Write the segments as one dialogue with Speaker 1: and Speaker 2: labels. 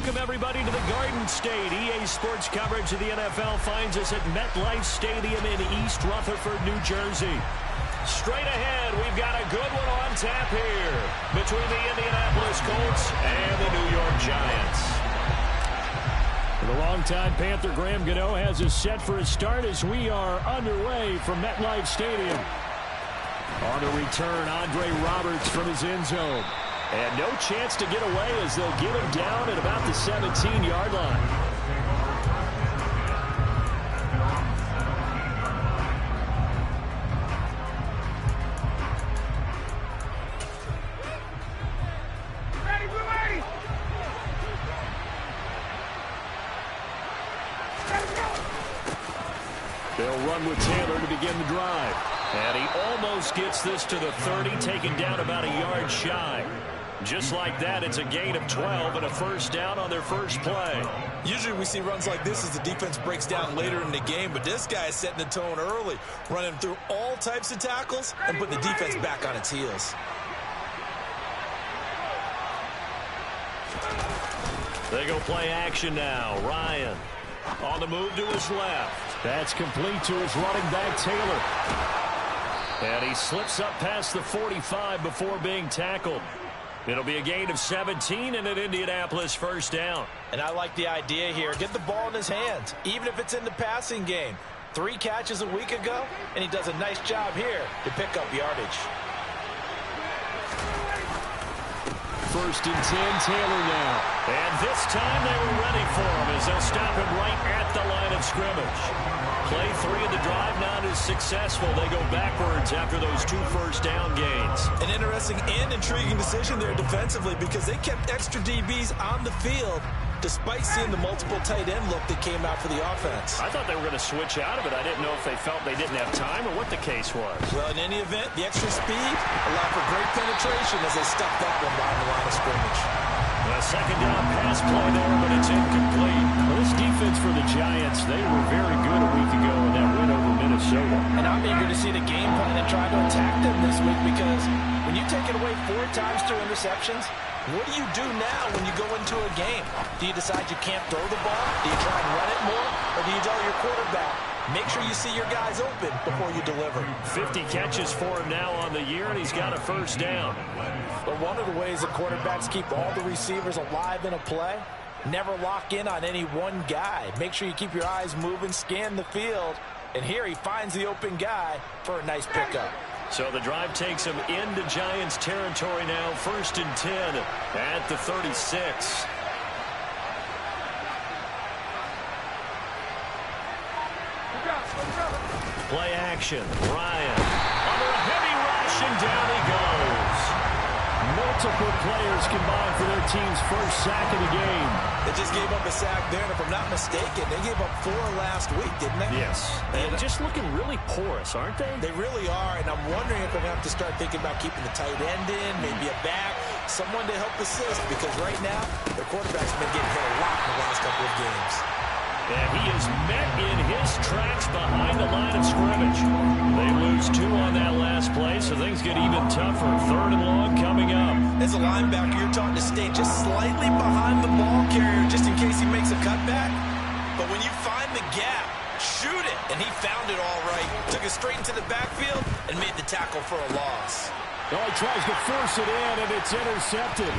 Speaker 1: Welcome, everybody, to the Garden State. EA Sports coverage of the NFL finds us at MetLife Stadium in East Rutherford, New Jersey. Straight ahead, we've got a good one on tap here between the Indianapolis Colts and the New York Giants. The longtime Panther Graham Gano has us set for a start as we are underway from MetLife Stadium. On the return, Andre Roberts from his end zone. And no chance to get away as they'll get him down at about the 17-yard line. They'll run with Taylor to begin the drive. And he almost gets this to the 30, taken down about a yard shy. Just like that, it's a gain of 12 and a first down on their first play.
Speaker 2: Usually we see runs like this as the defense breaks down later in the game, but this guy is setting the tone early, running through all types of tackles and putting the defense back on its heels.
Speaker 1: They go play action now. Ryan on the move to his left. That's complete to his running back, Taylor. And he slips up past the 45 before being tackled. It'll be a gain of 17 and an Indianapolis first down.
Speaker 2: And I like the idea here. Get the ball in his hands, even if it's in the passing game. 3 catches a week ago, and he does a nice job here to pick up yardage.
Speaker 1: First and 10, Taylor now. And this time they were ready for him as they'll stop him right at the line of scrimmage. Play 3 of the drive not as successful. They go backwards after those 2 first down gains.
Speaker 2: An interesting and intriguing decision there defensively because they kept extra DBs on the field despite seeing the multiple tight end look that came out for the offense.
Speaker 1: I thought they were going to switch out of it. I didn't know if they felt they didn't have time or what the case was.
Speaker 2: Well, in any event, the extra speed allowed for great penetration as they stuffed that one behind the line of scrimmage.
Speaker 1: A second down pass play there, but it's incomplete. Well, this defense for the Giants, they were very good a week ago in that win over Minnesota.
Speaker 3: And I'm eager to see the game plan and try to attack them this week because when you take it away 4 times through interceptions, what do you do now when you go into a game? Do you decide you can't throw the ball? Do you try and run it more? Or do you tell your quarterback, make sure you see your guys open before you deliver?
Speaker 1: 50 catches for him now on the year, and he's got a first down.
Speaker 3: But one of the ways that quarterbacks keep all the receivers alive in a play, never lock in on any one guy. Make sure you keep your eyes moving, scan the field. And here he finds the open guy for a nice pickup.
Speaker 1: So the drive takes him into Giants territory now. First and 10 at the 36. Play action. Ryan under a heavy rush, and down he goes. Multiple players combined for their team's first sack of the game.
Speaker 2: They just gave up a sack there, and if I'm not mistaken, they gave up 4 last week, didn't they?
Speaker 1: Yes. And just looking really porous, aren't they?
Speaker 2: They really are, and I'm wondering if they're going to have to start thinking about keeping the tight end in, maybe a back, someone to help assist, because right now, their quarterback's been getting hit a lot in the last couple of games.
Speaker 1: And he is met in his tracks behind the line of scrimmage. They lose 2 on that last play, so things get even tougher. 3rd and long coming up.
Speaker 2: As a linebacker, you're taught to stay just slightly behind the ball carrier just in case he makes a cutback. But when you find the gap, shoot it. And he found it all right. Took it straight into the backfield and made the tackle for a loss.
Speaker 1: Oh, he tries to force it in, and it's intercepted.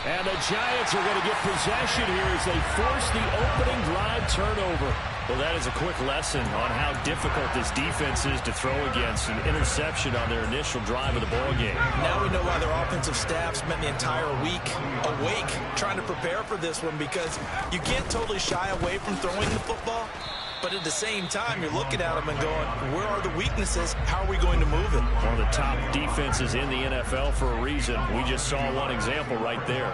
Speaker 1: And the Giants are going to get possession here as they force the opening drive turnover. Well, that is a quick lesson on how difficult this defense is to throw against an interception on their initial drive of the ballgame.
Speaker 2: Now we know why their offensive staff spent the entire week awake trying to prepare for this one, because you can't totally shy away from throwing the football. But at the same time, you're looking at them and going, where are the weaknesses? How are we going to move it?
Speaker 1: One of the top defenses in the NFL for a reason. We just saw one example right there.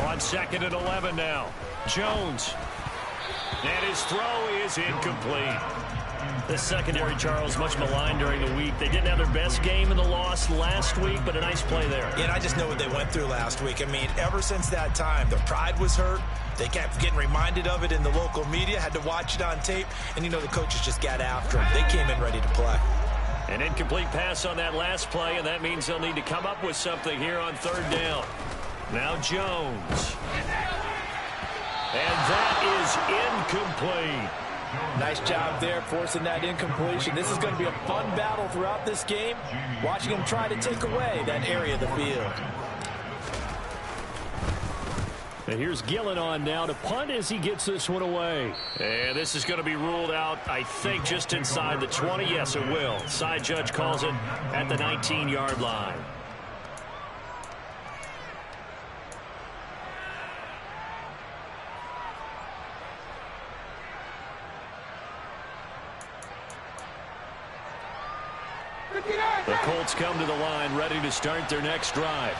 Speaker 1: On 2nd and 11 now. Jones. And his throw is incomplete. The secondary, Charles, much maligned during the week. They didn't have their best game in the loss last week, but a nice play there.
Speaker 2: Yeah, and I just know what they went through last week. I mean, ever since that time, their pride was hurt. They kept getting reminded of it in the local media, had to watch it on tape, and, you know, the coaches just got after them. They came in ready to play.
Speaker 1: An incomplete pass on that last play, and that means they'll need to come up with something here on third down. Now Jones. And that is incomplete.
Speaker 3: Nice job there forcing that incompletion. This is going to be a fun battle throughout this game, watching him try to take away that area of the field.
Speaker 1: And here's Gillen on now to punt as he gets this one away. And this is going to be ruled out, I think, just inside the 20. Yes, it will. Side judge calls it at the 19-yard line. The Colts come to the line ready to start their next drive.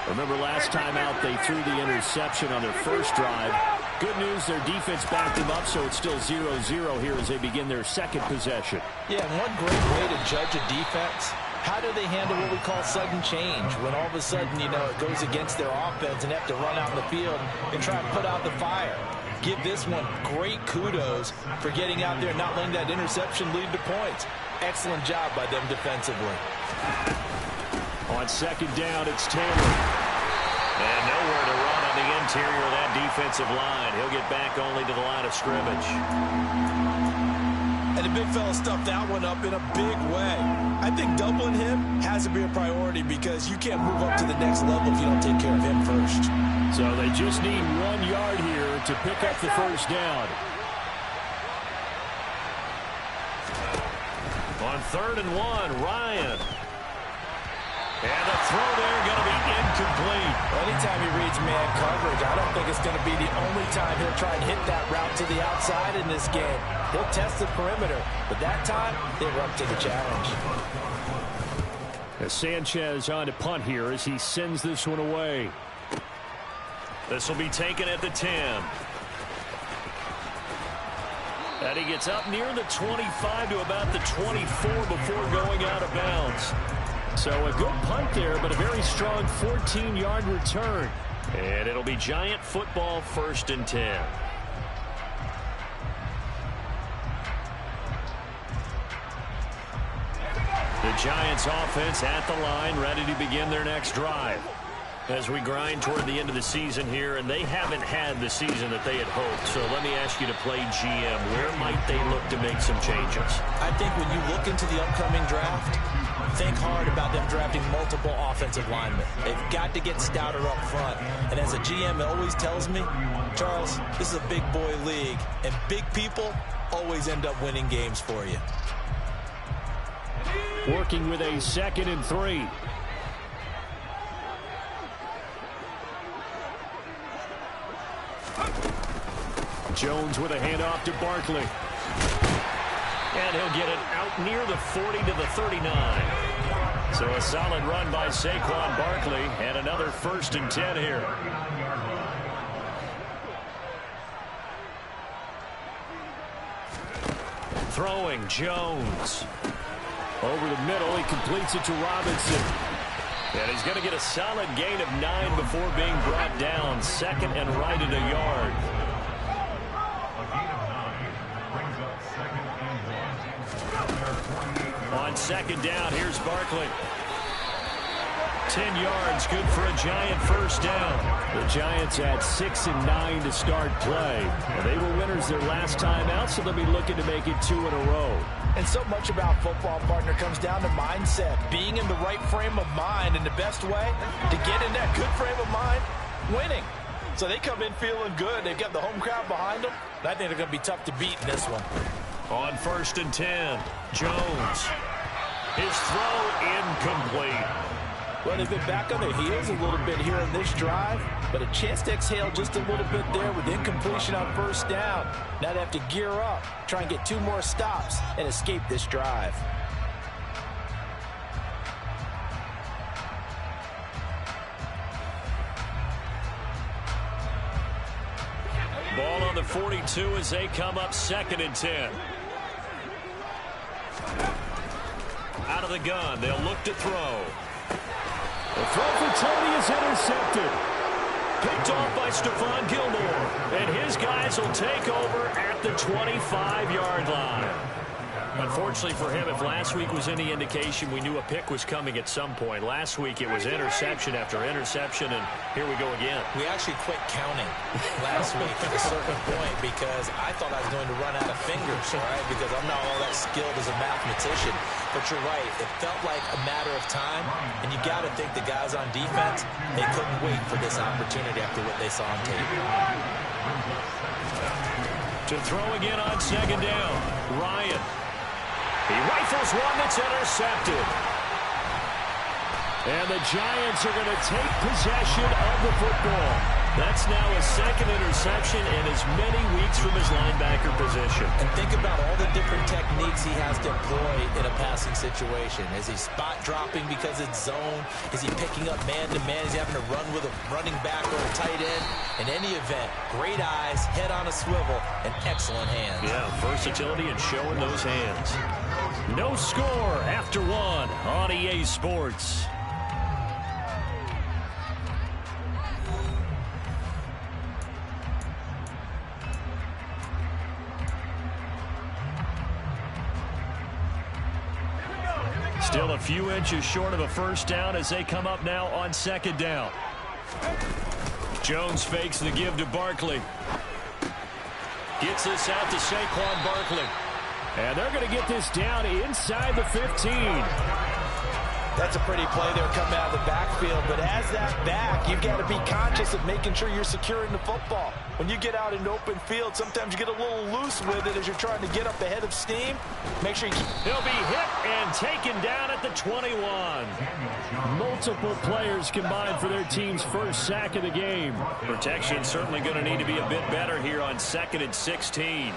Speaker 1: Remember last time out they threw the interception on their first drive. Good news, their defense backed them up, so it's still 0-0 here as they begin their second possession.
Speaker 3: Yeah, one great way to judge a defense. How do they handle what we call sudden change? When all of a sudden, you know, it goes against their offense and they have to run out in the field and try and put out the fire. Give this one great kudos for getting out there and not letting that interception lead to points. Excellent job by them defensively.
Speaker 1: On second down, it's Taylor. And nowhere to run on the interior of that defensive line. He'll get back only to the line of scrimmage.
Speaker 2: And the big fella stuffed that one up in a big way. I think doubling him has to be a priority because you can't move up to the next level if you don't take care of him first.
Speaker 1: So they just need 1 yard here to pick up the first down. On 3rd and 1, Ryan. And the throw there going to be incomplete.
Speaker 3: Anytime he reads man coverage, I don't think it's going to be the only time he'll try and hit that route to the outside in this game. He'll test the perimeter, but that time they were up to the challenge.
Speaker 1: As Sanchez on to punt here as he sends this one away. This will be taken at the 10. And he gets up near the 25 to about the 24 before going out of bounds. So a good punt there, but a very strong 14-yard return. And it'll be Giant football 1st and 10. The Giants offense at the line, ready to begin their next drive. As we grind toward the end of the season here, and they haven't had the season that they had hoped. So let me ask you to play GM. Where might they look to make some changes?
Speaker 3: I think when you look into the upcoming draft, think hard about them drafting multiple offensive linemen. They've got to get stouter up front. And as a GM always tells me, Charles, this is a big boy league, and big people always end up winning games for you.
Speaker 1: Working with a 2nd and 3. Jones with a handoff to Barkley. And he'll get it out near the 40 to the 39. So a solid run by Saquon Barkley and another 1st and 10 here. Throwing Jones. Over the middle, he completes it to Robinson. And he's going to get a solid gain of 9 before being brought down. 2nd and right at a yard. On 2nd down, here's Barkley. 10 yards, good for a Giant 1st down. The Giants had 6 and 9 to start play. Well, they were winners their last time out, so they'll be looking to make it 2 in a row.
Speaker 3: And so much about football, partner, comes down to mindset. Being in the right frame of mind, and the best way to get in that good frame of mind, winning. So they come in feeling good. They've got the home crowd behind them. I think they're going to be tough to beat in this one.
Speaker 1: On 1st and 10, Jones. His throw incomplete.
Speaker 3: Well, they've been back on their heels a little bit here in this drive, but a chance to exhale just a little bit there with incompletion on 1st down. Now they have to gear up, try and get 2 more stops, and escape this drive.
Speaker 1: Ball on the 42 as they come up 2nd and 10. Out of the gun, they'll look to throw. The throw for Tony is intercepted. Picked off by Stephon Gilmore. And his guys will take over at the 25-yard line. Unfortunately for him, if last week was any indication, we knew a pick was coming at some point. Last week it was interception after interception, and here we go again.
Speaker 3: We actually quit counting last week at a certain point because I thought I was going to run out of fingers, all right, because I'm not all that skilled as a mathematician. But you're right. It felt like a matter of time, and you got to think the guys on defense, they couldn't wait for this opportunity after what they saw on tape.
Speaker 1: To throw again on second down, Ryan. He rifles one that's intercepted. And the Giants are going to take possession of the football. That's now his second interception in as many weeks from his linebacker position.
Speaker 3: And think about all the different techniques he has to employ in a passing situation. Is he spot dropping because it's zone? Is he picking up man-to-man? Is he having to run with a running back or a tight end? In any event, great eyes, head on a swivel, and excellent hands.
Speaker 1: Yeah, versatility and showing those hands. No score after one on EA Sports. Still a few inches short of a first down as they come up now on second down. Jones fakes the give to Barkley. Gets this out to Saquon Barkley. And they're going to get this down inside the 15.
Speaker 3: That's a pretty play there coming out of the backfield. But as that back, you've got to be conscious of making sure you're securing the football. When you get out in open field, sometimes you get a little loose with it as you're trying to get up ahead of steam. Make sure you keep...
Speaker 1: He'll be hit and taken down at the 21. Multiple players combined for their team's first sack of the game. Protection certainly going to need to be a bit better here on 2nd and 16.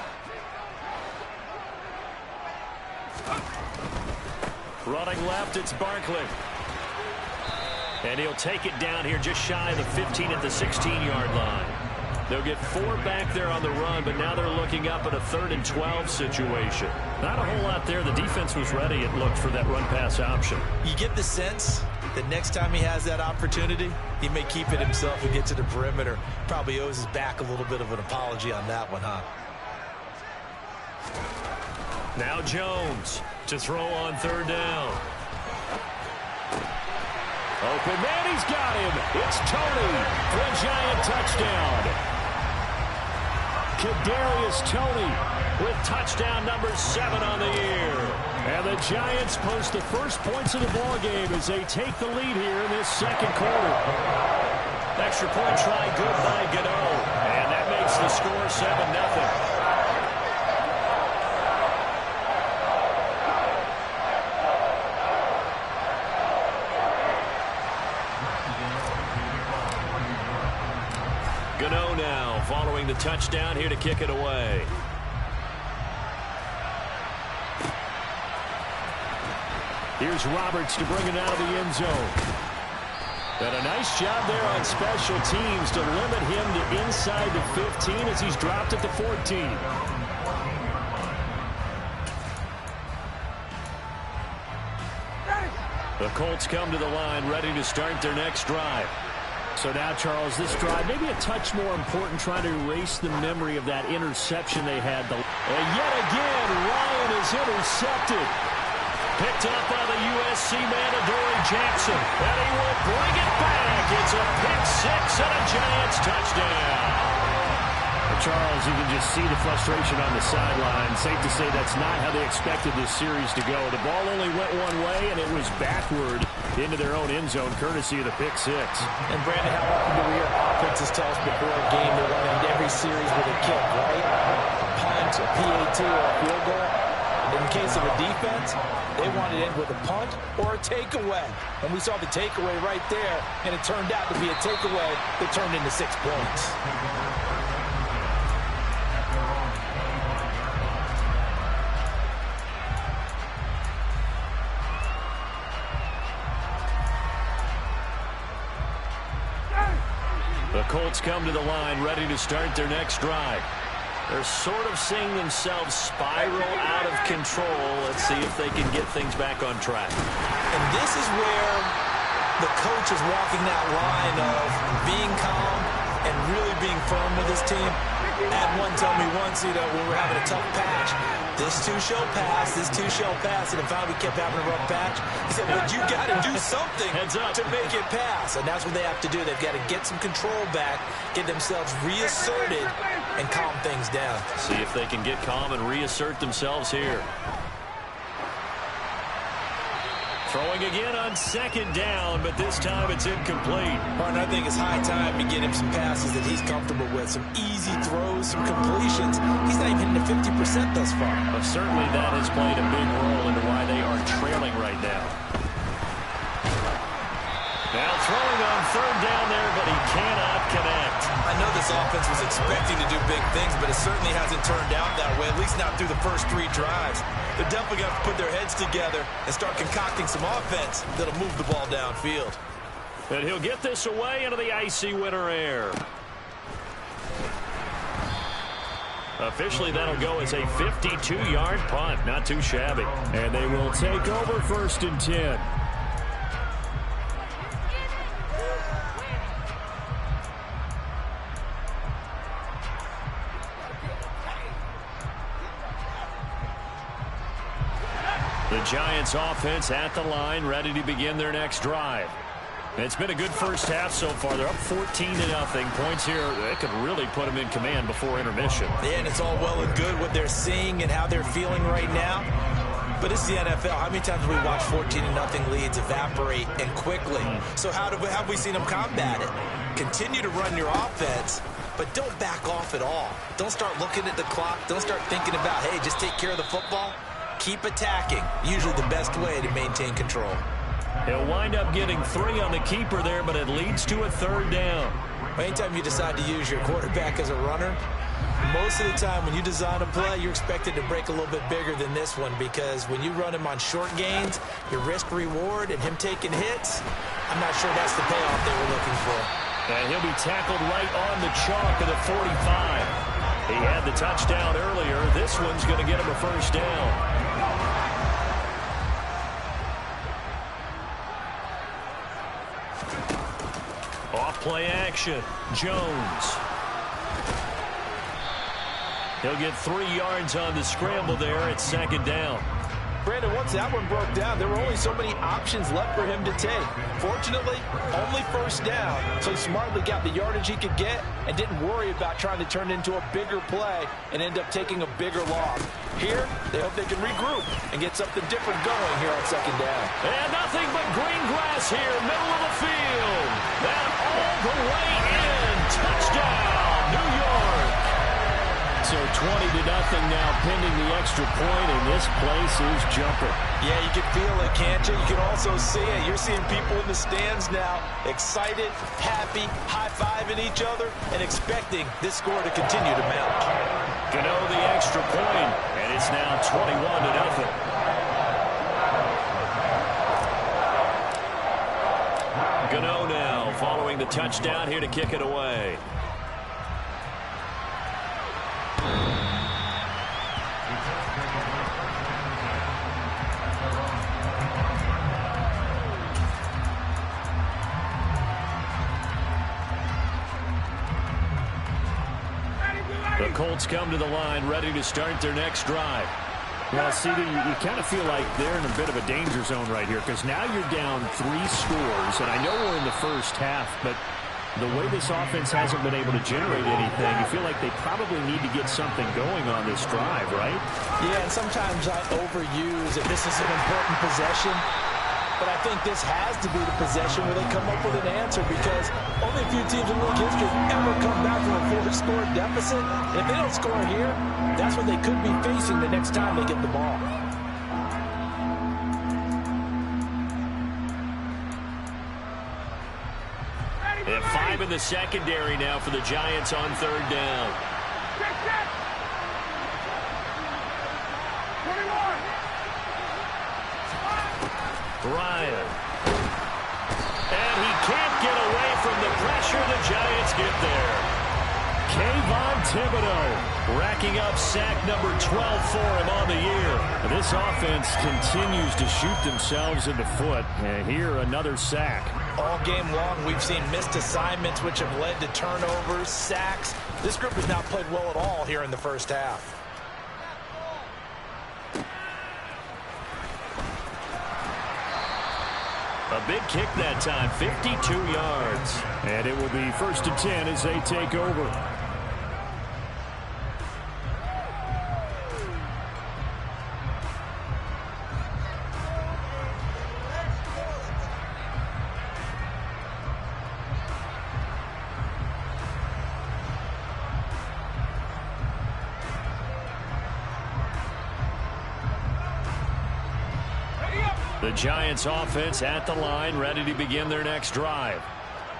Speaker 1: Running left, it's Barkley. And he'll take it down here just shy of the 15 at the 16-yard line. They'll get 4 back there on the run, but now they're looking up at a 3rd and 12 situation. Not a whole lot there. The defense was ready, it looked, for that run-pass option.
Speaker 3: You get the sense that next time he has that opportunity, he may keep it himself and get to the perimeter. Probably owes his back a little bit of an apology on that one, huh?
Speaker 1: Now Jones to throw on 3rd down. Open man, he's got him. It's Toney for a Giant touchdown. Kadarius Toney with touchdown number 7 on the year. And the Giants post the first points of the ball game as they take the lead here in this second quarter. Extra point try good by Gano. And that makes the score 7-0. Gano now following the touchdown here to kick it away. Here's Roberts to bring it out of the end zone. And a nice job there on special teams to limit him to inside the 15 as he's dropped at the 14. The Colts come to the line ready to start their next drive. So now, Charles, this drive maybe a touch more important, trying to erase the memory of that interception they had. And yet again, Ryan is intercepted. Picked up by the USC man, Adoree Jackson. And he will bring it back. It's a pick 6 and a Giants touchdown. Charles, you can just see the frustration on the sideline. Safe to say that's not how they expected this series to go. The ball only went one way, and it was backward into their own end zone, courtesy of the pick 6.
Speaker 3: And, Brandon, how often do we hear offenses tell us before a game they want to end every series with a kick, right? A punt, a PAT, or a field goal. In the case of a defense, they want to end with a punt or a takeaway. And we saw the takeaway right there, and it turned out to be a takeaway that turned into 6 points.
Speaker 1: The Colts come to the line ready to start their next drive. They're sort of seeing themselves spiral out of control. Let's see if they can get things back on track.
Speaker 3: And this is where the coach is walking that line of being calm and really being firm with his team.
Speaker 2: Had one tell me once, when we're having a tough patch, this too shall pass, this too shall pass, and if we kept having a rough patch, he said, but you got to do something to make it pass, and that's what they have to do. They've got to get some control back, get themselves reasserted, and calm things down.
Speaker 1: See if they can get calm and reassert themselves here. Throwing again on second down, but this time it's incomplete.
Speaker 2: Martin, I think it's high time to get him some passes that he's comfortable with, some easy throws, some completions. He's not even hitting the 50% thus far.
Speaker 1: Well, certainly that has played a big role into why they are trailing right now. Now throwing on third down there, but he cannot connect.
Speaker 2: I know this offense was expecting to do big things, but it certainly hasn't turned out that way, at least not through the first 3 drives. They're definitely going to put their heads together and start concocting some offense that'll move the ball downfield.
Speaker 1: And he'll get this away into the icy winter air. Officially, that'll go as a 52-yard punt. Not too shabby. And they will take over 1st and 10. The Giants offense at the line, ready to begin their next drive. It's been a good first half so far. They're up 14-0. Points here, they could really put them in command before intermission.
Speaker 2: Yeah, and it's all well and good what they're seeing and how they're feeling right now. But it's the NFL. How many times have we watched 14-0 leads evaporate and quickly? So how have we seen them combat it? Continue to run your offense, but don't back off at all. Don't start looking at the clock. Don't start thinking about, hey, just take care of the football. Keep attacking. Usually the best way to maintain control.
Speaker 1: He'll wind up getting 3 on the keeper there, but it leads to a 3rd down.
Speaker 2: Anytime you decide to use your quarterback as a runner, most of the time when you design a play, you're expected to break a little bit bigger than this one, because when you run him on short gains, your risk-reward and him taking hits, I'm not sure that's the payoff they were looking for.
Speaker 1: And he'll be tackled right on the chalk of the 45. He had the touchdown earlier. This one's going to get him a 1st down. Off play action. Jones. He'll get 3 yards on the scramble there at 2nd down.
Speaker 3: Brandon, once that one broke down, there were only so many options left for him to take. Fortunately, only 1st down, so he smartly got the yardage he could get and didn't worry about trying to turn it into a bigger play and end up taking a bigger loss. Here, they hope they can regroup and get something different going here on 2nd down.
Speaker 1: And nothing but green grass here, middle of the field. That all the way in. Touchdown, New York. So 20-0 now, pending the extra point, and this place is jumping.
Speaker 3: Yeah, you can feel it, can't you? You can also see it. You're seeing people in the stands now, excited, happy, high-fiving each other, and expecting this score to continue to mount.
Speaker 1: Gano the extra point, and it's now 21-0. Gano now following the touchdown here to kick it away. The Colts come to the line, ready to start their next drive. Well, CD, you kind of feel like they're in a bit of a danger zone right here, because now you're down 3 scores, and I know we're in the first half, but the way this offense hasn't been able to generate anything, you feel like they probably need to get something going on this drive, right?
Speaker 3: Yeah, and sometimes I overuse if this is an important possession. But I think this has to be the possession where they come up with an answer, because only a few teams in league history ever come back from a 4-score deficit. And if they don't score here, that's what they could be facing the next time they get the ball.
Speaker 1: They have 5 in the secondary now for the Giants on 3rd down. Ryan. And he can't get away from the pressure. The Giants get there. Kayvon Thibodeaux racking up sack number 12 for him on the year. And this offense continues to shoot themselves in the foot. And here, another sack.
Speaker 3: All game long, we've seen missed assignments, which have led to turnovers, sacks. This group has not played well at all here in the first half.
Speaker 1: A big kick that time, 52 yards. And it will be 1st and 10 as they take over. The Giants offense at the line, ready to begin their next drive.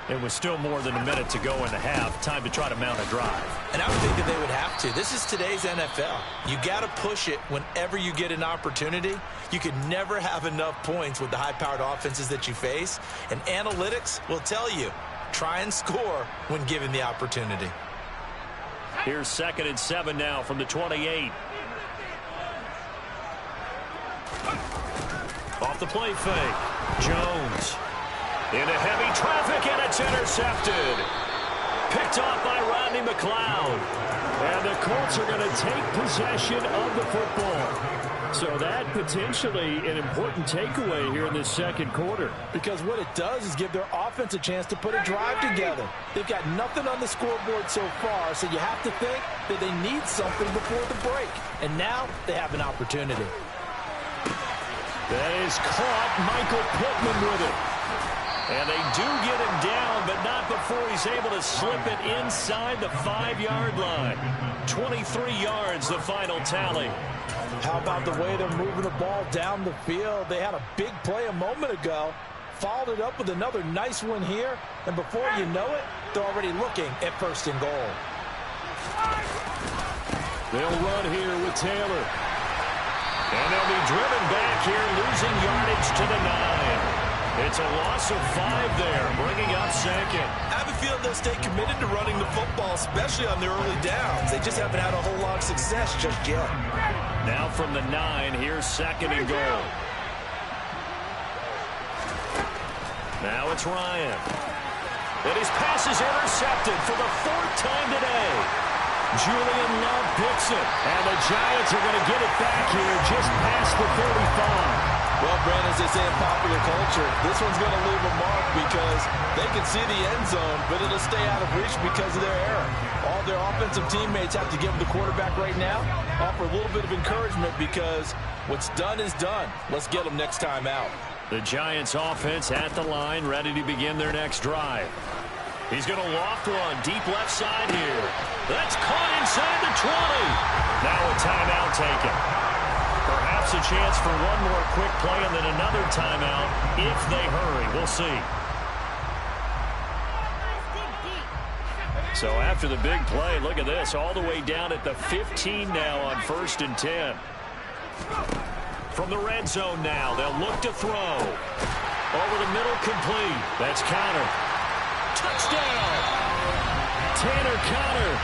Speaker 1: It was still more than a minute to go in the half. Time to try to mount a drive.
Speaker 2: And I would think that they would have to. This is today's NFL. You got to push it whenever you get an opportunity. You could never have enough points with the high-powered offenses that you face. And analytics will tell you, try and score when given the opportunity.
Speaker 1: Here's 2nd and 7 now from the 28. Off the play fake. Jones. Into heavy traffic, and it's intercepted. Picked off by Rodney McLeod. And the Colts are going to take possession of the football. So that potentially an important takeaway here in this second quarter.
Speaker 3: Because what it does is give their offense a chance to put a drive together. They've got nothing on the scoreboard so far, so you have to think that they need something before the break. And now they have an opportunity.
Speaker 1: That is caught. Michael Pittman with it. And they do get him down, but not before he's able to slip it inside the 5-yard line. 23 yards, the final tally.
Speaker 3: How about the way they're moving the ball down the field? They had a big play a moment ago. Followed it up with another nice one here. And before you know it, they're already looking at 1st and goal.
Speaker 1: They'll run here with Taylor. And they'll be driven back here, losing yardage to the 9. It's a loss of 5 there, bringing up 2nd.
Speaker 2: I have a feeling they'll stay committed to running the football, especially on the early downs. They just haven't had a whole lot of success just yet.
Speaker 1: Now from the 9, here's 2nd and goal. Now it's Ryan. And his pass is intercepted for the 4th time today. Julian Love picks it, and the Giants are going to get it back here just past the 35.
Speaker 3: Well, Brent, as they say in popular culture, this one's going to leave a mark because they can see the end zone, but it'll stay out of reach because of their error. All their offensive teammates have to give the quarterback right now, offer a little bit of encouragement because what's done is done. Let's get them next time out.
Speaker 1: The Giants offense at the line, ready to begin their next drive. He's going to loft one deep left side here. That's caught inside the 20. Now a timeout taken. Perhaps a chance for one more quick play and then another timeout if they hurry. We'll see. So after the big play, look at this. All the way down at the 15 now on 1st and 10. From the red zone now, they'll look to throw. Over the middle, complete. That's Connor. Touchdown! Tanner Connor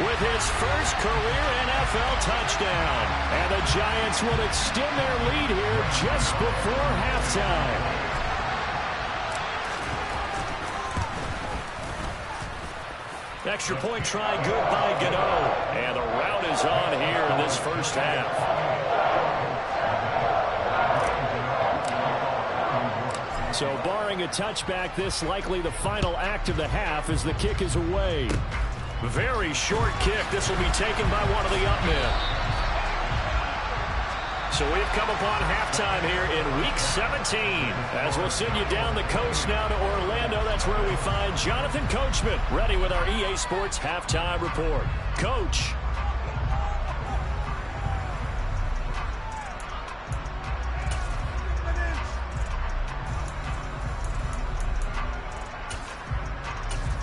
Speaker 1: with his first career NFL touchdown. And the Giants will extend their lead here just before halftime. Extra point try good by Gano. And the route is on here in this first half. So barring a touchback, this likely the final act of the half as the kick is away. Very short kick. This will be taken by one of the up men. So we've come upon halftime here in Week 17. As we'll send you down the coast now to Orlando, that's where we find Jonathan Coachman ready with our EA Sports Halftime Report. Coach.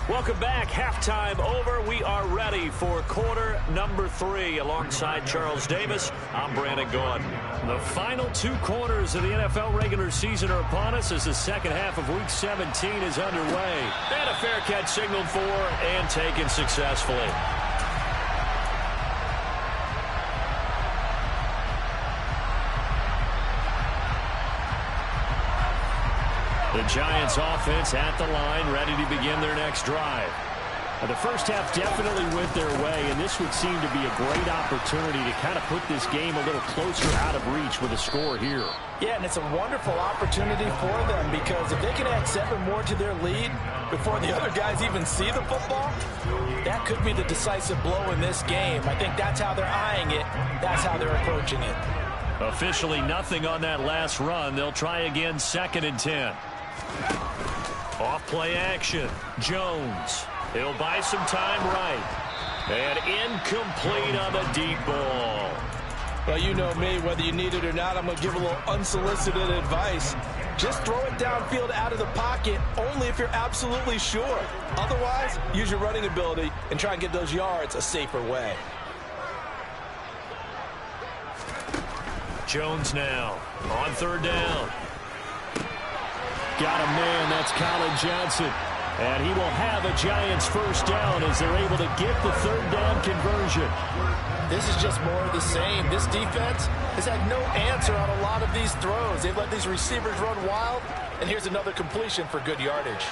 Speaker 1: Welcome back. Halftime over. We are ready for quarter number 3. Alongside Charles Davis, I'm Brandon Gaudin. The final 2 quarters of the NFL regular season are upon us as the second half of Week 17 is underway. And a fair catch signaled for and taken successfully. The Giants offense at the line, ready to begin their next drive. Now, the first half definitely went their way, and this would seem to be a great opportunity to kind of put this game a little closer out of reach with a score here.
Speaker 3: Yeah, and it's a wonderful opportunity for them because if they can add 7 more to their lead before the other guys even see the football, that could be the decisive blow in this game. I think that's how they're eyeing it. That's how they're approaching it.
Speaker 1: Officially nothing on that last run. They'll try again 2nd and 10. Off play action. Jones. He'll buy some time right. And incomplete on the deep ball.
Speaker 3: Well, you know me, whether you need it or not, I'm going to give a little unsolicited advice. Just throw it downfield out of the pocket only if you're absolutely sure. Otherwise, use your running ability and try and get those yards a safer way.
Speaker 1: Jones now on 3rd down. Got a man, that's Colin Johnson. And he will have a Giants first down as they're able to get the 3rd down conversion.
Speaker 3: This is just more of the same. This defense has had no answer on a lot of these throws. They've let these receivers run wild, and here's another completion for good yardage.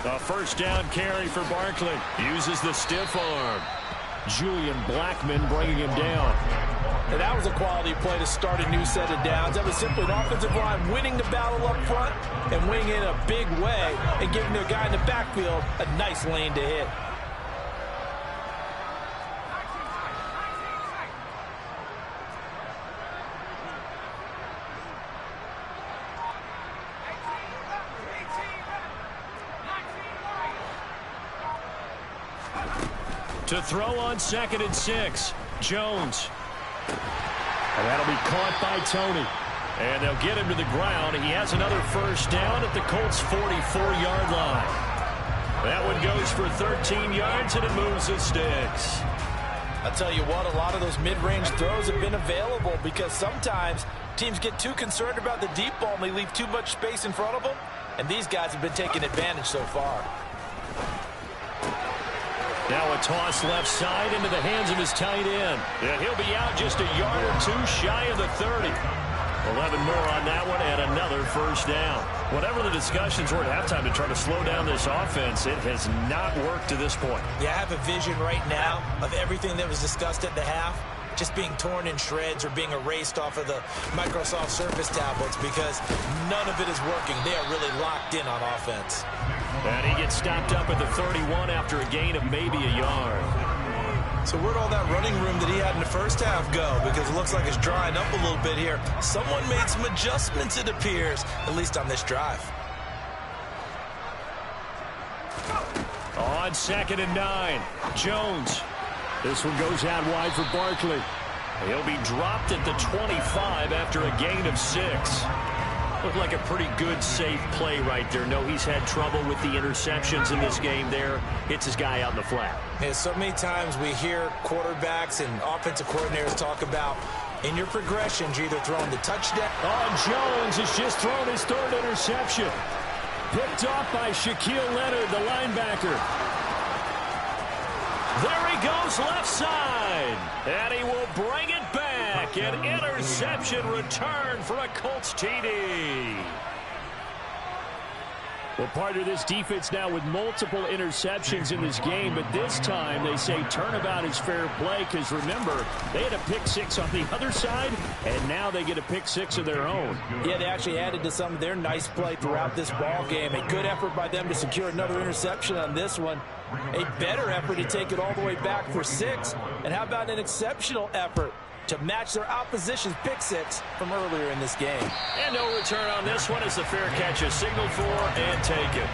Speaker 1: A first down carry for Barkley. Uses the stiff arm. Julian Blackmon bringing him down.
Speaker 3: And that was a quality play to start a new set of downs. That was simply an offensive line winning the battle up front and winning in a big way and giving their guy in the backfield a nice lane to hit.
Speaker 1: To throw on 2nd and 6. Jones. And that'll be caught by Tony. And they'll get him to the ground. He has another first down at the Colts' 44-yard line. That one goes for 13 yards, and it moves the sticks.
Speaker 3: I'll tell you what, a lot of those mid-range throws have been available because sometimes teams get too concerned about the deep ball and they leave too much space in front of them. And these guys have been taking advantage so far.
Speaker 1: Now a toss left side into the hands of his tight end. And he'll be out just a yard or 2 shy of the 30. 11 more on that one and another first down. Whatever the discussions were at halftime to try to slow down this offense, it has not worked to this point.
Speaker 2: Yeah, I have a vision right now of everything that was discussed at the half just being torn in shreds or being erased off of the Microsoft Surface tablets because none of it is working. They are really locked in on offense.
Speaker 1: And he gets stopped up at the 31 after a gain of maybe a yard.
Speaker 2: So where'd all that running room that he had in the first half go? Because it looks like it's drying up a little bit here. Someone made some adjustments, it appears, at least on this drive.
Speaker 1: On 2nd and 9, Jones. This one goes out wide for Barkley. He'll be dropped at the 25 after a gain of 6. Looked like a pretty good, safe play right there. No, he's had trouble with the interceptions in this game there. Hits his guy out in the flat.
Speaker 2: Yeah, so many times we hear quarterbacks and offensive coordinators talk about in your progressions, you're either throwing the touchdown.
Speaker 1: Oh, Jones has just thrown his 3rd interception. Picked off by Shaquille Leonard, the linebacker. There he goes left side. And he will bring it back. An interception return for a Colts TD. Well, part of this defense now with multiple interceptions in this game, but this time they say turnabout is fair play because, remember, they had a pick 6 on the other side, and now they get a pick 6 of their own.
Speaker 3: Yeah, they actually added to some of their nice play throughout this ball game. A good effort by them to secure another interception on this one. A better effort to take it all the way back for 6. And how about an exceptional effort to match their opposition's pick 6 from earlier in this game.
Speaker 1: And no return on this one as the fair catch is signaled for and taken.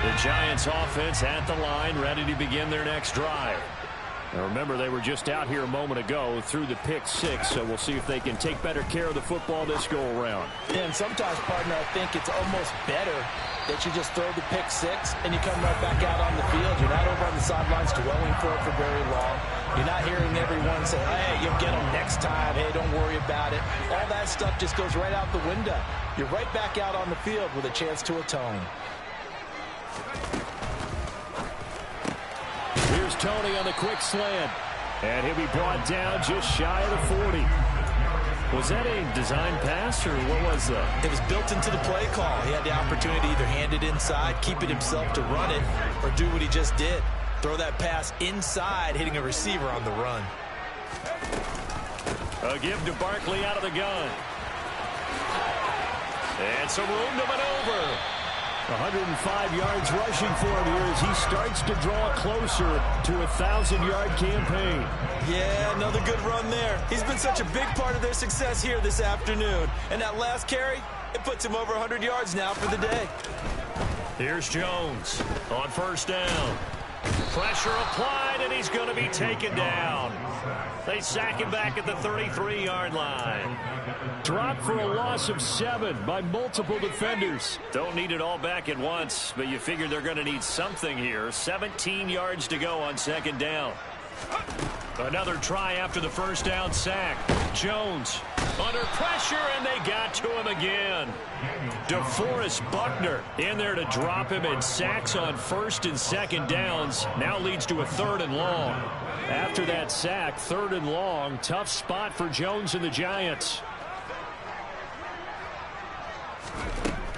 Speaker 1: The Giants offense at the line, ready to begin their next drive. Now remember, they were just out here a moment ago through the pick 6, so we'll see if they can take better care of the football this go-around.
Speaker 3: Yeah, and sometimes, partner, I think it's almost better that you just throw the pick 6 and you come right back out on the field. You're not over on the sidelines dwelling for it for very long. You're not hearing everyone say, hey, you'll get them next time. Hey, don't worry about it. All that stuff just goes right out the window. You're right back out on the field with a chance to atone.
Speaker 1: Here's Tony on the quick slant. And he'll be brought down just shy of the 40. Was that a design pass, or what was that?
Speaker 2: It was built into the play call. He had the opportunity to either hand it inside, keep it himself to run it, or do what he just did. Throw that pass inside, hitting a receiver on the run.
Speaker 1: A give to Barkley out of the gun. And some room to maneuver. 105 yards rushing for him here as he starts to draw closer to a 1,000-yard campaign.
Speaker 2: Yeah, another good run there. He's been such a big part of their success here this afternoon. And that last carry, it puts him over 100 yards now for the day.
Speaker 1: Here's Jones on first down. Pressure applied, and he's going to be taken down. They sack him back at the 33-yard line. Dropped for a loss of 7 by multiple defenders. Don't need it all back at once, but you figure they're going to need something here. 17 yards to go on second down. Another try after the first down sack. Jones under pressure, and they got to him again. DeForest Buckner in there to drop him, and sacks on first and second downs now leads to a 3rd and long. After that sack, 3rd and long, tough spot for Jones and the Giants.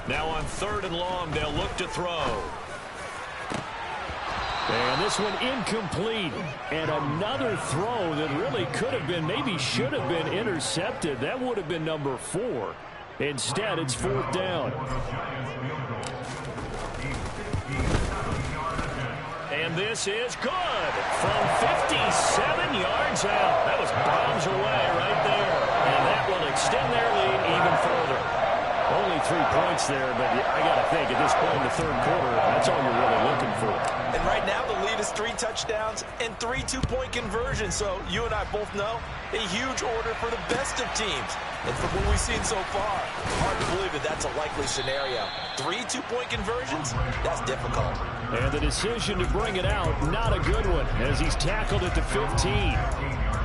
Speaker 1: Now on 3rd and long, they'll look to throw. And this one incomplete. And another throw that really could have been, maybe should have been intercepted. That would have been number 4. Instead, it's 4th down. And this is good from 57 yards out. That was bombs away right there. And that will extend their lead even further. Only 3 points there, but I got to think at this point in the 3rd quarter, that's all you're really looking for.
Speaker 2: And right now the lead is 3 touchdowns and 3 two-point conversions. So you and I both know a huge order for the best of teams. And from what we've seen so far, hard to believe that that's a likely scenario. 3 two-point conversions? That's difficult.
Speaker 1: And the decision to bring it out, not a good one, as he's tackled at the 15.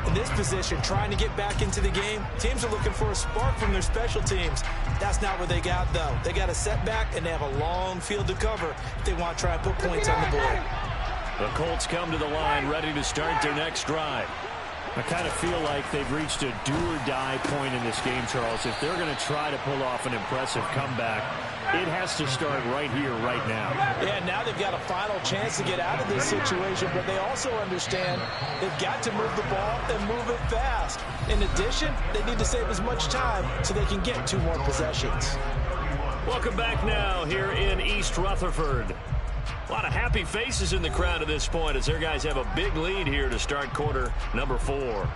Speaker 2: In this position, trying to get back into the game, teams are looking for a spark from their special teams. That's not what they got, though. They got a setback, and they have a long field to cover if they want to try and put points on the board.
Speaker 1: The Colts come to the line, ready to start their next drive. I kind of feel like they've reached a do-or-die point in this game, Charles. If they're going to try to pull off an impressive comeback, it has to start right here, right now.
Speaker 2: Yeah, now they've got a final chance to get out of this situation, but they also understand they've got to move the ball and move it fast. In addition, they need to save as much time so they can get 2 more possessions.
Speaker 1: Welcome back now here in East Rutherford. A lot of happy faces in the crowd at this point as their guys have a big lead here to start quarter number 4.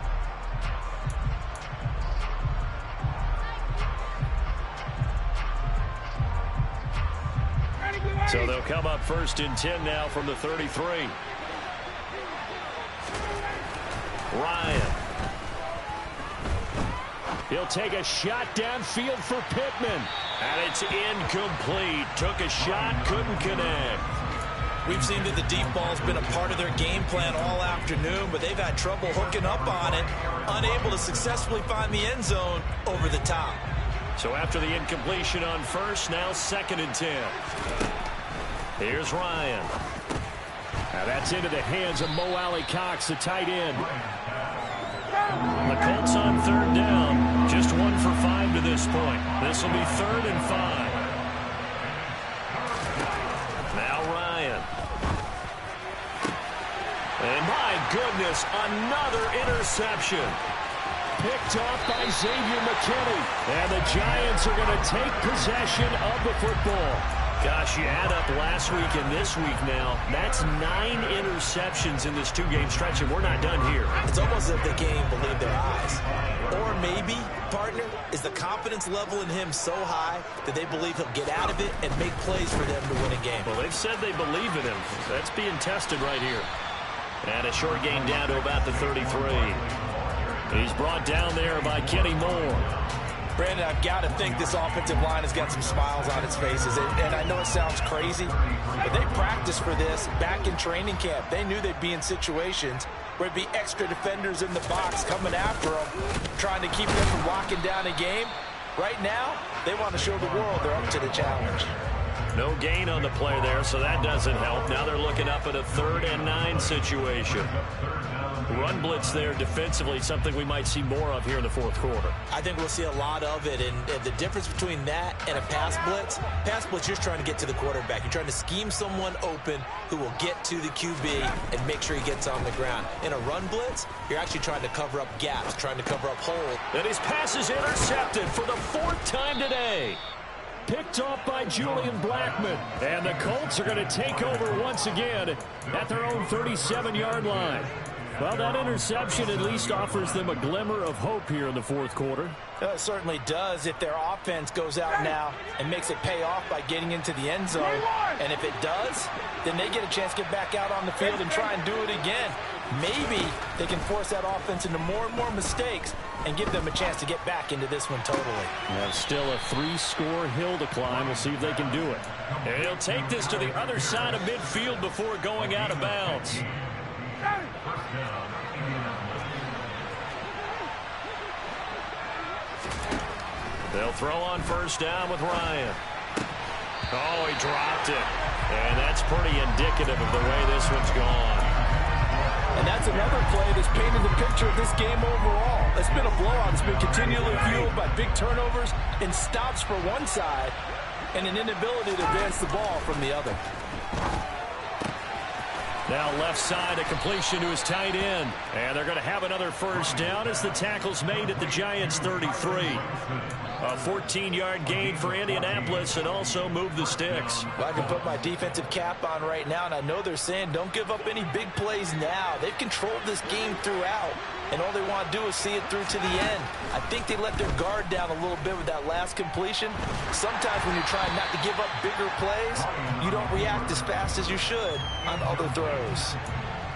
Speaker 1: So they'll come up 1st and 10 now from the 33. Ryan. He'll take a shot downfield for Pittman. And it's incomplete. Took a shot, couldn't connect.
Speaker 2: We've seen that the deep ball's been a part of their game plan all afternoon, but they've had trouble hooking up on it, unable to successfully find the end zone over the top.
Speaker 1: So after the incompletion on first, now 2nd and 10. Here's Ryan. Now that's into the hands of Mo Alley-Cox, the tight end. The Colts on 3rd down. Just 1 for 5 to this point. This will be 3rd and 5. Now Ryan. And my goodness, another interception. Picked off by Xavier McKinney. And the Giants are going to take possession of the football. Gosh, you add up last week and this week now. That's 9 interceptions in this 2-game stretch, and we're not done here.
Speaker 2: It's almost as if they can't even believe their eyes. Or maybe, partner, is the confidence level in him so high that they believe he'll get out of it and make plays for them to win a game.
Speaker 1: Well, they've said they believe in him. That's being tested right here. And a short gain down to about the 33. He's brought down there by Kenny Moore.
Speaker 2: Brandon, I've got to think this offensive line has got some smiles on its faces. And I know it sounds crazy, but they practiced for this back in training camp. They knew they'd be in situations where it'd be extra defenders in the box coming after them, trying to keep them from locking down a game. Right now, they want to show the world they're up to the challenge.
Speaker 1: No gain on the play there, so that doesn't help. Now they're looking up at a 3rd and 9 situation. Run blitz there defensively, something we might see more of here in the fourth quarter.
Speaker 2: I think we'll see a lot of it, and the difference between that and a pass blitz, you're just trying to get to the quarterback. You're trying to scheme someone open who will get to the QB and make sure he gets on the ground. In a run blitz, you're actually trying to cover up gaps, trying to cover up holes.
Speaker 1: And his pass is intercepted for the fourth time today. Picked off by Julian Blackmon. And the Colts are going to take over once again at their own 37-yard line. Well, that interception at least offers them a glimmer of hope here in the fourth quarter.
Speaker 3: It certainly does if their offense goes out now and makes it pay off by getting into the end zone. And if it does, then they get a chance to get back out on the field and try and do it again. Maybe they can force that offense into more and more mistakes and give them a chance to get back into this one totally.
Speaker 1: Yeah, still a 3-score hill to climb. We'll see if they can do it. And he'll take this to the other side of midfield before going out of bounds. They'll throw on first down with Ryan. Oh, he dropped it. And that's pretty indicative of the way this one's gone.
Speaker 3: And that's another play that's painted the picture of this game overall. It's been a blowout. It's been continually fueled by big turnovers and stops for one side and an inability to advance the ball from the other.
Speaker 1: Now left side, a completion to his tight end. And they're going to have another first down as the tackle's made at the Giants' 33. A 14-yard gain for Indianapolis and also move the sticks.
Speaker 3: Well, I can put my defensive cap on right now, and I know they're saying don't give up any big plays now. They've controlled this game throughout, and all they want to do is see it through to the end. I think they let their guard down a little bit with that last completion. Sometimes when you're trying not to give up bigger plays, you don't react as fast as you should on other throws.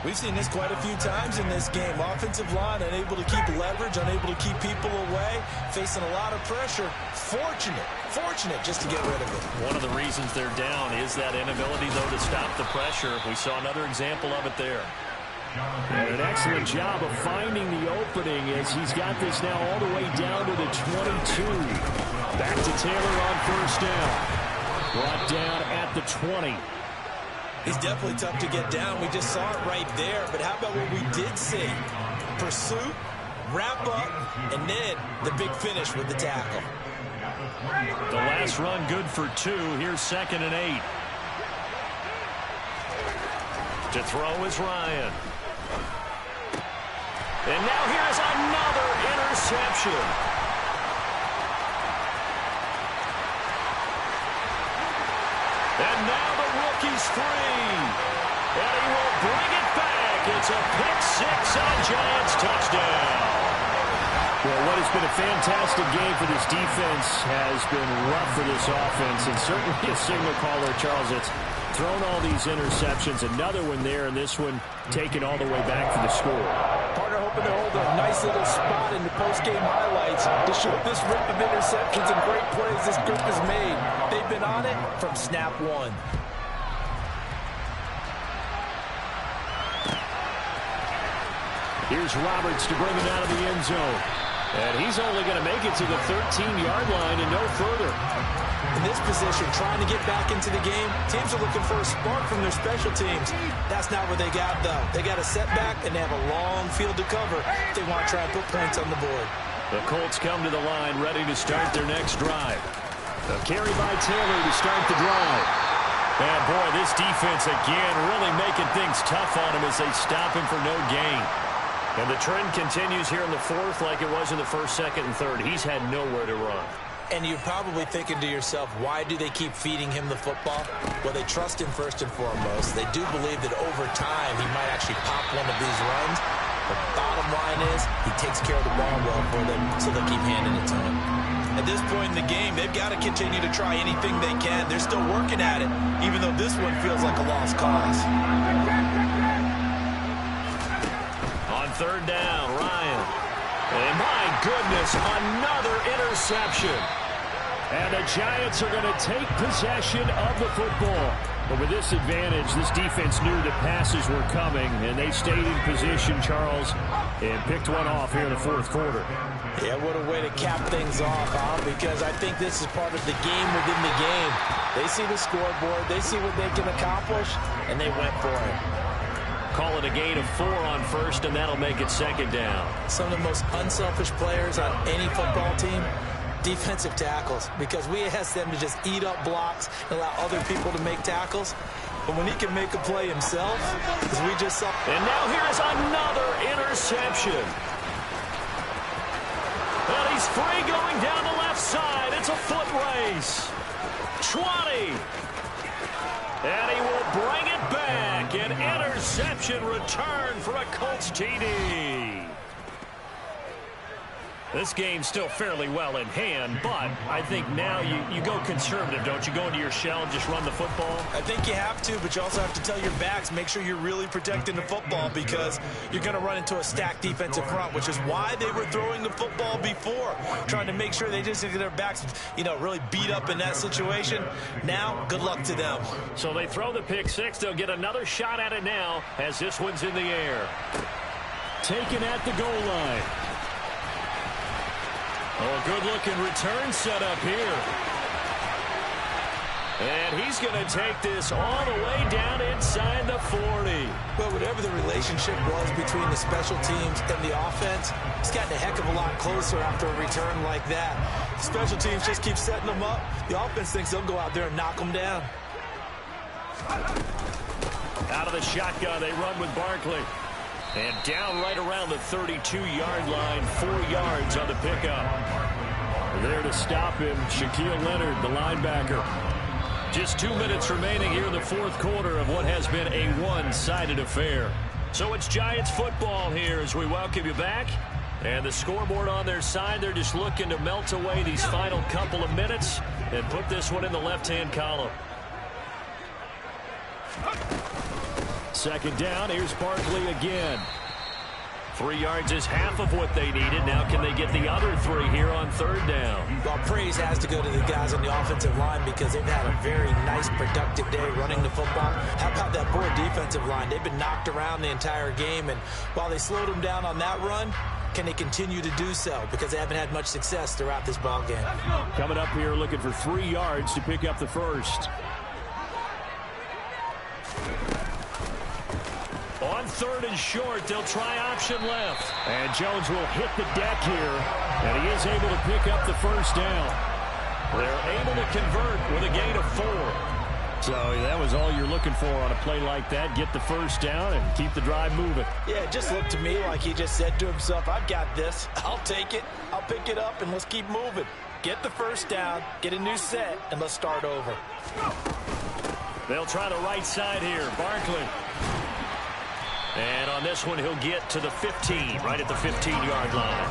Speaker 2: We've seen this quite a few times in this game. Offensive line unable to keep leverage, unable to keep people away, facing a lot of pressure. Fortunate just to get rid of it.
Speaker 1: One of the reasons they're down is that inability, though, to stop the pressure. We saw another example of it there. And an excellent job of finding the opening as he's got this now all the way down to the 22. Back to Taylor on first down. Brought down at the 20.
Speaker 2: He's definitely tough to get down. We just saw it right there. But how about what we did see? Pursuit, wrap up, and then the big finish with the tackle.
Speaker 1: The last run good for 2. Here's 2nd and 8. To throw is Ryan. And now here's another interception. And now the rookie's free. And he will bring it back. It's a pick-6 and a Giants touchdown. Well, what has been a fantastic game for this defense has been rough for this offense, and certainly a signal caller, Charles, it's thrown all these interceptions. Another one there, and this one taken all the way back for the score.
Speaker 3: Partner hoping to hold a nice little spot in the post-game highlights to show this rip of interceptions and great plays this group has made. They've been on it from snap one.
Speaker 1: Here's Roberts to bring it out of the end zone. And he's only going to make it to the 13-yard line and no further.
Speaker 2: In this position, trying to get back into the game, teams are looking for a spark from their special teams. That's not what they got, though. They got a setback, and they have a long field to cover if they want to try and put points on the board.
Speaker 1: The Colts come to the line ready to start their next drive. A carry by Taylor to start the drive. And, boy, this defense again really making things tough on him as they stop him for no gain. And the trend continues here in the fourth like it was in the first, second, and third. He's had nowhere to run.
Speaker 2: And you're probably thinking to yourself, why do they keep feeding him the football? Well, they trust him first and foremost. They do believe that over time he might actually pop one of these runs. The bottom line is he takes care of the ball well for them, so they'll keep handing it to him. At this point in the game, they've got to continue to try anything they can. They're still working at it, even though this one feels like a lost cause.
Speaker 1: On third down, Ryan. And my goodness, another interception. And the Giants are going to take possession of the football. But with this advantage, this defense knew that passes were coming, and they stayed in position, Charles, and picked one off here in the fourth quarter.
Speaker 3: Yeah, what a way to cap things off, huh? Because I think this is part of the game within the game. They see the scoreboard, they see what they can accomplish, and they went for it.
Speaker 1: call it a gain of 4 on first, and that'll make it second down.
Speaker 2: Some of the most unselfish players on any football team, defensive tackles, because we ask them to just eat up blocks and allow other people to make tackles. But when he can make a play himself, as we just saw.
Speaker 1: And now here's another interception. And he's free going down the left side. It's a foot race. 20. And he will bring it back. An interception return for a Colts TD. This game's still fairly well in hand, but I think now you go conservative, don't you? Go into your shell and just run the football?
Speaker 2: I think you have to, but you also have to tell your backs, make sure you're really protecting the football because you're going to run into a stacked defensive front, which is why they were throwing the football before, trying to make sure they just get their backs, really beat up in that situation. Now, good luck to them.
Speaker 1: So they throw the pick six. They'll get another shot at it now as this one's in the air. Taken at the goal line. Oh, a good-looking return set up here. And he's going to take this all the way down inside the 40.
Speaker 2: Well, whatever the relationship was between the special teams and the offense, it's gotten a heck of a lot closer after a return like that. The special teams just keep setting them up. The offense thinks they'll go out there and knock them down.
Speaker 1: Out of the shotgun, they run with Barkley. And down right around the 32-yard line, 4 yards on the pickup. There to stop him, Shaquille Leonard, the linebacker. Just 2 minutes remaining here in the fourth quarter of what has been a one-sided affair. So it's Giants football here as we welcome you back. And the scoreboard on their side, they're just looking to melt away these final couple of minutes and put this one in the left-hand column. Second down, here's Barkley again. 3 yards is half of what they needed. Now can they get the other 3 here on third down?
Speaker 2: Well, praise has to go to the guys on the offensive line because they've had a very nice, productive day running the football. How about that poor defensive line? They've been knocked around the entire game, and while they slowed them down on that run, can they continue to do so? Because they haven't had much success throughout this ball game.
Speaker 1: Coming up here looking for 3 yards to pick up the first. On third and short, they'll try option left. And Jones will hit the deck here, and he is able to pick up the first down. They're able to convert with a gain of 4. So that was all you're looking for on a play like that. Get the first down and keep the drive moving.
Speaker 2: Yeah, it just looked to me like he just said to himself, I've got this. I'll take it. I'll pick it up, and let's keep moving. Get the first down, get a new set, and let's start over.
Speaker 1: They'll try the right side here. Barkley. And on this one, he'll get to the 15, right at the 15-yard line.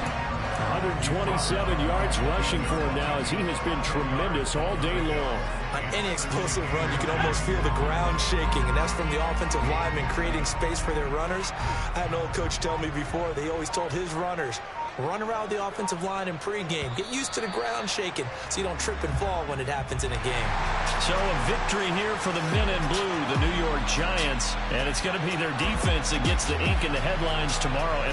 Speaker 1: 127 yards rushing for him now as he has been tremendous all day long.
Speaker 2: On any explosive run, you can almost feel the ground shaking, and that's from the offensive linemen creating space for their runners. I had an old coach tell me before, they always told his runners, run around the offensive line in pregame. Get used to the ground shaking so you don't trip and fall when it happens in a game.
Speaker 1: So a victory here for the men in blue, the New York Giants, and it's going to be their defense that gets the ink in the headlines tomorrow.